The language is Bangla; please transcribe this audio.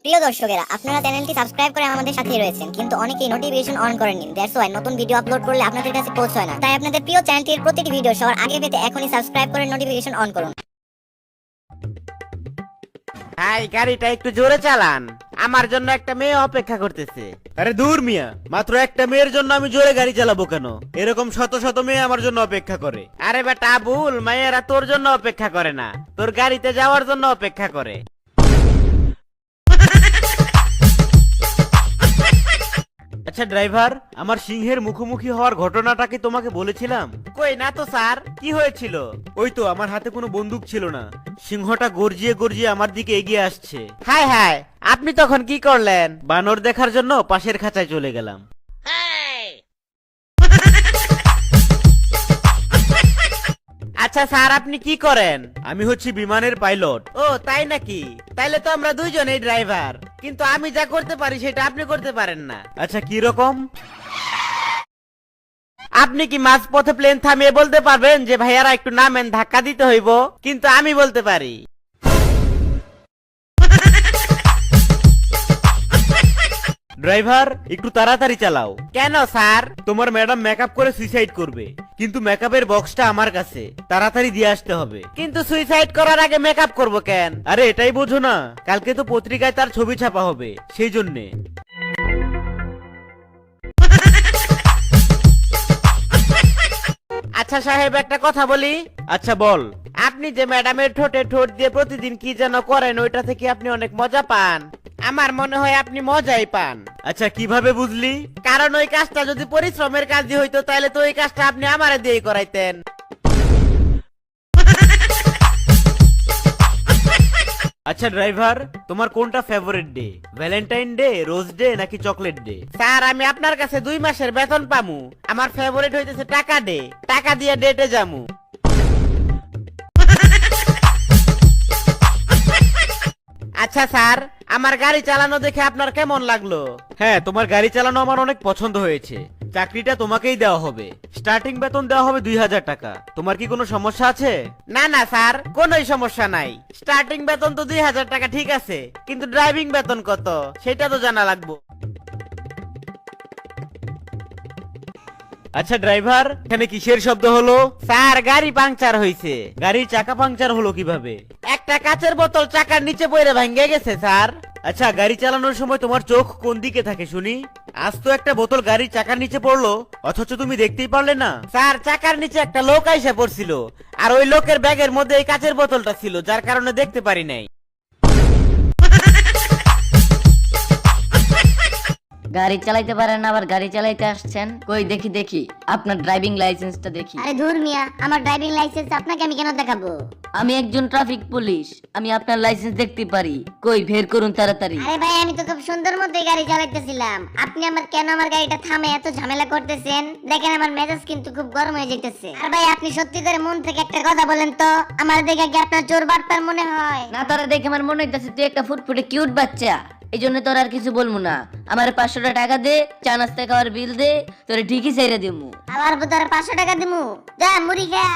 প্রিয় দর্শকেরা, আপনারা চ্যানেলটি সাবস্ক্রাইব করে আমাদের সাথেই রয়েছেন, কিন্তু অনেকেই নোটিফিকেশন অন করেননি। দ্যাটস ওয়াই নতুন ভিডিও আপলোড করলে আপনাদের কাছে পৌঁছায় না। তাই আপনাদের প্রিয় চ্যানেলটির প্রতিটি ভিডিও সবার আগে পেতে এখনই সাবস্ক্রাইব করে নোটিফিকেশন অন করুন। ভাই গাড়িটা একটু জোরে চালান, আমার জন্য একটা মেয়ে অপেক্ষা করতেছে। আরে দূর মিয়া, মাত্র একটা মেয়ের জন্য আমি জোরে গাড়ি চালাবো কেন? এরকম শত শত মেয়ে আমার জন্য অপেক্ষা করে। আরে বেটা আবুল, মায়েরা তোর জন্য অপেক্ষা করে না, তোর গাড়িতে যাওয়ার জন্য অপেক্ষা করে। আচ্ছা ড্রাইভার, আমার সিংহের মুখোমুখি হওয়ার ঘটনাটা কি তোমাকে বলেছিলাম? কই না তো স্যার, কি হয়েছিল? ওই তো, আমার হাতে কোনো বন্দুক ছিল না, সিংহটা গর্জিয়ে গর্জিয়ে আমার দিকে এগিয়ে আসছে। হায় হায়, আপনি তখন কি করলেন? বানর দেখার জন্য পাশের খাঁচায় চলে গেলাম। আচ্ছা স্যার, আপনি কি করেন? আমি হচ্ছি বিমানের পাইলট। ও তাই নাকি? তাইলে তো আমরা দুইজনেই ড্রাইভার, কিন্তু আমি যা করতে পারি সেটা আপনি করতে পারেন না। আচ্ছা কি রকম? আপনি কি মাঝ পথে প্লেন থামিয়ে বলতে পারবেন যে ভাইয়ারা একটু নামেন, ধাক্কা দিতে হইব? কিন্তু আমি বলতে পারি। ড্রাইভার একটু তাড়াতাড়ি চালাও। কেন স্যার? তোমার ম্যাডাম মেকআপ করে সুইসাইড করবে, কিন্তু মেকআপের বক্সটা আমার কাছে, তাড়াতাড়ি দিয়ে আসতে হবে। কিন্তু সুইসাইড করার আগে মেকআপ করব কেন? আরে এটাই বোঝো না, কালকে তো পত্রিকায় তার ছবি ছাপা হবে, সেই জন্যে। আচ্ছা সাহেব, একটা কথা বলি। আচ্ছা বল। আপনি যে ম্যাডামের ঠোঁটে ঠোঁট দিয়ে প্রতিদিন কি যেন করেন, ওইটা থেকে আপনি অনেক মজা পান। আমার মনে হয় আপনি মজাই পান। আচ্ছা কিভাবে বুঝলি? কারণ ওই কাজটা যদি পরিশ্রমের কাজই হইতো, তাহলে তো ওই কাজটা আপনি আমারে দিয়েই করাইতেন। আচ্ছা ড্রাইভার, তোমার কোনটা favourite day? Valentine day, rose day নাকি চকলেট ডে? স্যার, আমি আপনার কাছে 2 মাসের বেতন পামু। আমার ফেভারিট হইতেছে টাকা ডে, টাকা দিয়ে ডেটে যামু। আচ্ছা স্যার, আমার গাড়ি চালানো দেখে আপনার কেমন লাগলো? হ্যাঁ, তোমার গাড়ি চালানো আমার অনেক পছন্দ হয়েছে। চাকরিটা তোমাকেই দেওয়া হবে, স্টার্টিং বেতন দেওয়া হবে 2000 টাকা। তোমার কি কোনো সমস্যা আছে? না না স্যার, কোনোই সমস্যা নাই। স্টার্টিং বেতন তো 2000 টাকা ঠিক আছে, কিন্তু ড্রাইভিং বেতন কত সেটা তো জানা লাগবে। আচ্ছা ড্রাইভার, এখানে কিসের শব্দ হলো? স্যার, গাড়ি পাংচার হইছে। গাড়ির চাকা পাংচার হলো কিভাবে? একটা কাচের বোতল চাকার নিচে পড়ে ভেঙে গেছে স্যার। আচ্ছা, গাড়ি চালানোর সময় তোমার চোখ কোন দিকে থাকে শুনি? আজ তো একটা বোতল গাড়ির চাকার নিচে পড়লো, অথচ তুমি দেখতেই পারলে না। স্যার, চাকার নিচে একটা লোক আইসা পড়ছিল, আর ওই লোকের ব্যাগের মধ্যে এই কাচের বোতলটা ছিল, যার কারণে দেখতে পারি নাই। গাড়ি চালাইতে পারেন আবার গাড়ি চালাইতে আসছেন? কই দেখি দেখি আপনার ড্রাইভিং লাইসেন্সটা দেখি। আরে ধুর মিয়া, আমার ড্রাইভিং লাইসেন্স আপনাকে আমি কেন দেখাবো? আমি একজন ট্রাফিক পুলিশ, আমি আপনার লাইসেন্স দেখতে পারি। কই বের করুন তাড়াতাড়ি। আরে ভাই, আমি তো খুব সুন্দর মতোই গাড়ি চালাইতেছিলাম। আপনি আমার গাড়িটা থামে এত ঝামেলা করতেছেন? দেখেন আমার মেজাজ কিন্তু খুব গরম হয়ে যাইতেছে। আর ভাই, আপনি সত্যি করে মন থেকে একটা কথা বলেন তো, আমার দেখে কি আপনার চোর বাটপার মনে হয়? না, তোরা দেখে আমার মনে হইতাছে তুই একটা ফুটফুটে কিউট বাচ্চা, এই জন্য তোর আর কিছু বলবো না। আমার 500 টাকা দে, চা নাস্তা খাওয়ার বিল দে, তোরে ঠিকই চাইরা দিমু। আবার তোর 500 টাকা দিমু? যা মুড়ি খা।